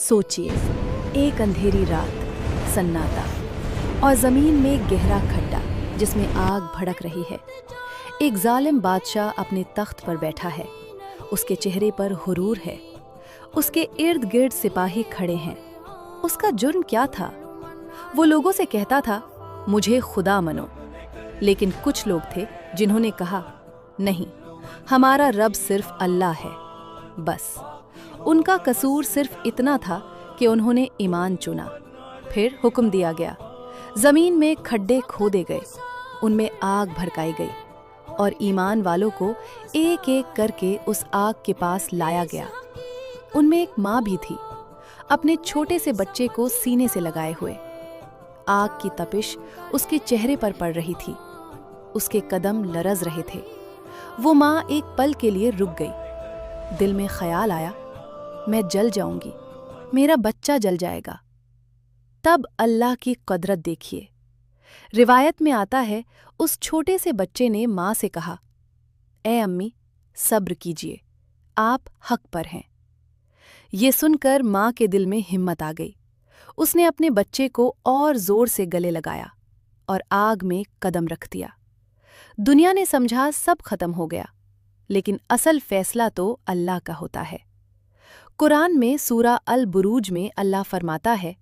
सोचिए, एक अंधेरी रात, सन्नाटा और ज़मीन में गहरा खड्डा जिसमें आग भड़क रही है। एक जालिम बादशाह अपने तख्त पर बैठा है। उसके चेहरे पर हुरूर है। उसके इर्द गिर्द सिपाही खड़े हैं। उसका जुर्म क्या था? वो लोगों से कहता था, मुझे खुदा मनो। लेकिन कुछ लोग थे जिन्होंने कहा, नहीं, हमारा रब सिर्फ अल्लाह है। बस उनका कसूर सिर्फ इतना था कि उन्होंने ईमान चुना। फिर हुक्म दिया गया, जमीन में खड्डे खोदे गए, उनमें आग भड़काई गई और ईमान वालों को एक एक करके उस आग के पास लाया गया। उनमें एक माँ भी थी, अपने छोटे से बच्चे को सीने से लगाए हुए। आग की तपिश उसके चेहरे पर पड़ रही थी। उसके कदम लरज रहे थे। वो माँ एक पल के लिए रुक गई। दिल में ख्याल आया, मैं जल जाऊंगी, मेरा बच्चा जल जाएगा। तब अल्लाह की कुदरत देखिए। रिवायत में आता है, उस छोटे से बच्चे ने माँ से कहा, ए अम्मी, सब्र कीजिए, आप हक पर हैं। ये सुनकर माँ के दिल में हिम्मत आ गई। उसने अपने बच्चे को और जोर से गले लगाया और आग में कदम रख दिया। दुनिया ने समझा सब खत्म हो गया, लेकिन असल फैसला तो अल्लाह का होता है। कुरान में सूरा अल बुरूज में अल्लाह फरमाता है,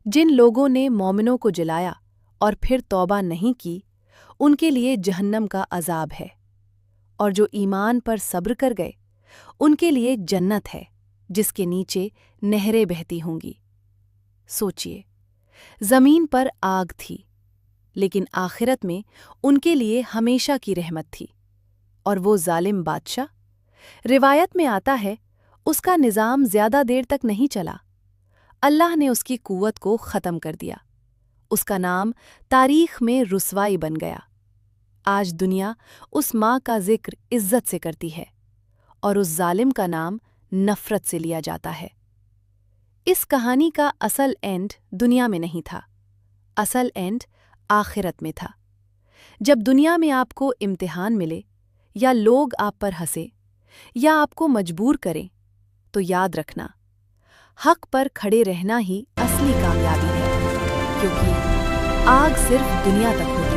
जिन लोगों ने मोमिनों को जलाया और फिर तौबा नहीं की, उनके लिए जहन्नम का अजाब है, और जो ईमान पर सब्र कर गए, उनके लिए जन्नत है जिसके नीचे नहरें बहती होंगी। सोचिए, जमीन पर आग थी, लेकिन आखिरत में उनके लिए हमेशा की रहमत थी। और वो जालिम बादशाह, रिवायत में आता है, उसका निज़ाम ज्यादा देर तक नहीं चला। अल्लाह ने उसकी कुव्वत को ख़त्म कर दिया। उसका नाम तारीख में रुसवाई बन गया। आज दुनिया उस माँ का जिक्र इज्जत से करती है और उस जालिम का नाम नफ़रत से लिया जाता है। इस कहानी का असल एंड दुनिया में नहीं था, असल एंड आखिरत में था। जब दुनिया में आपको इम्तिहान मिले, या लोग आप पर हंसे, या आपको मजबूर करें, तो याद रखना, हक पर खड़े रहना ही असली कामयाबी है, क्योंकि आग सिर्फ दुनिया तक होती है।